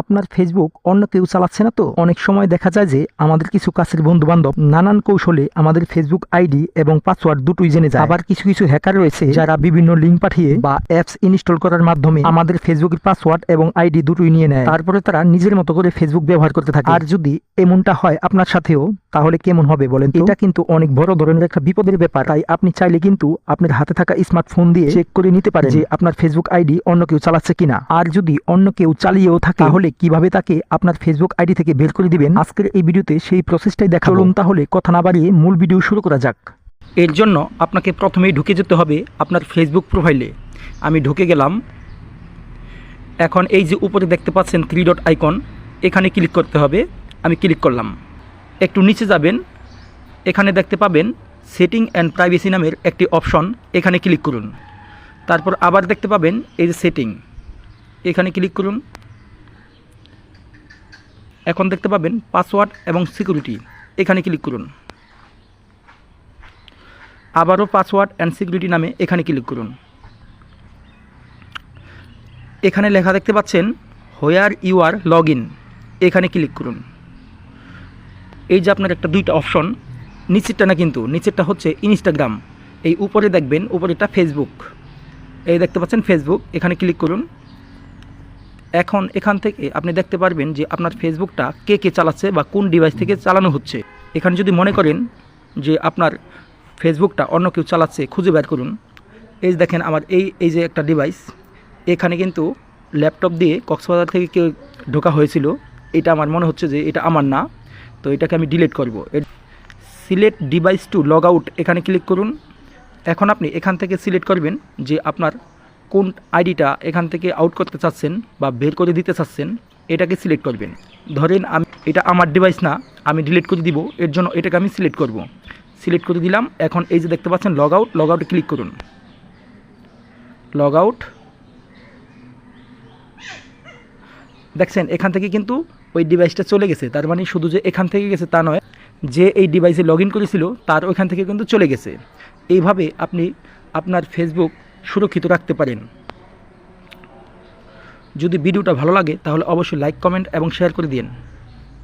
আপনার ফেসবুক অন্য কেউ চালাচ্ছে না তো? অনেক সময় দেখা যায় যে আমাদের কিছু কাছের বন্ধু বান্ধব নানান কৌশলে আমাদের ফেসবুক আইডি এবং পাসওয়ার্ড দুটোই জেনে যায়। আবার কিছু কিছু হ্যাকার রয়েছে যারা বিভিন্ন লিঙ্ক পাঠিয়ে বা অ্যাপস ইনস্টল করার মাধ্যমে আমাদের ফেসবুকের পাসওয়ার্ড এবং আইডি দুটোই নিয়ে নেয়। তারপরে তারা নিজের মতো করে ফেসবুক ব্যবহার করতে থাকে। আর যদি এমনটা হয় আপনার সাথেও, তাহলে কেমন হবে বলেন? এটা কিন্তু অনেক বড় ধরনের একটা বিপদের ব্যাপার। তাই আপনি চাইলে কিন্তু আপনার হাতে থাকা স্মার্টফোন দিয়ে চেক করে নিতে পারেন যে আপনার ফেসবুক আইডি অন্য কেউ চালাচ্ছে কিনা। আর যদি অন্য কেউ চালিয়েও থাকে তাহলে কিভাবে তাকে আপনার ফেসবুক আইডি থেকে বের করে দিবেন, আজকের এই ভিডিওতে সেই প্রসেসটাই দেখাবো। চলুন তাহলে কথা না বাড়িয়ে মূল ভিডিও শুরু করা যাক। এর জন্য আপনাকে প্রথমেই ঢুকে যেতে হবে আপনার ফেসবুক প্রোফাইলে। আমি ঢুকে গেলাম। এখন এই যে উপরে দেখতে পাচ্ছেন 3 ডট আইকন, এখানে ক্লিক করতে হবে। আমি ক্লিক করলাম। একটু নিচে যাবেন, এখানে দেখতে পাবেন সেটিং অ্যান্ড প্রাইভেসি নামের একটি অপশন, এখানে ক্লিক করুন। তারপর আবার দেখতে পাবেন এই যে সেটিং, এখানে ক্লিক করুন। এখন দেখতে পাবেন পাসওয়ার্ড এবং সিকিউরিটি, এখানে ক্লিক করুন। আবারও পাসওয়ার্ড অ্যান্ড সিকিউরিটি নামে এখানে ক্লিক করুন। এখানে লেখা দেখতে পাচ্ছেন where you are log in, এখানে ক্লিক করুন। এই যে আপনার একটা দুইটা অপশন, নিচেরটা না কিন্তু, নিচেরটা হচ্ছে ইনস্টাগ্রাম, এই উপরে দেখবেন উপরেরটা ফেসবুক, এই দেখতে পাচ্ছেন ফেসবুক, এখানে ক্লিক করুন। এখন এখান থেকে আপনি দেখতে পারবেন যে আপনার ফেসবুকটা কে কে চালাচ্ছে বা কোন ডিভাইস থেকে চালানো হচ্ছে। এখানে যদি মনে করেন যে আপনার ফেসবুকটা অন্য কেউ চালাচ্ছে, খুঁজে বের করুন। এই যে দেখেন আমার এই যে একটা ডিভাইস, এখানে কিন্তু ল্যাপটপ দিয়ে কক্সবাজার থেকে কেউ ঢোকা হয়েছিল। এটা আমার মনে হচ্ছে যে এটা আমার না, তো এটাকে আমি ডিলিট করব। Select device to log out, এখানে ক্লিক করুন। এখন আপনি এখান থেকে সিলেক্ট করবেন যে আপনার কোন আইডিটা এখান থেকে আউট করতে চাচ্ছেন বা বের করে দিতে চাচ্ছেন, এটাকে সিলেক্ট করবেন। ধরেন এটা আমার ডিভাইস না, আমি ডিলিট করে দিব, এর জন্য এটাকে আমি সিলেক্ট করব। সিলেক্ট করে দিলাম। এখন এই যে দেখতে পাচ্ছেন লগ আউট, লগ আউটে ক্লিক করুন। লগ আউট, দেখছেন এখান থেকে কিন্তু ওই ডিভাইসটা চলে গেছে। তার মানে শুধু যে এখান থেকে গেছে তা নয়, যে এই ডিভাইসে লগ ইন করেছিল তার ওইখান থেকে কিন্তু চলে গেছে। এইভাবে আপনি আপনার ফেসবুক সুরক্ষিত রাখতে পারেন। যদি ভিডিওটা ভালো লাগে তাহলে অবশ্যই লাইক, কমেন্ট এবং শেয়ার করে দিন।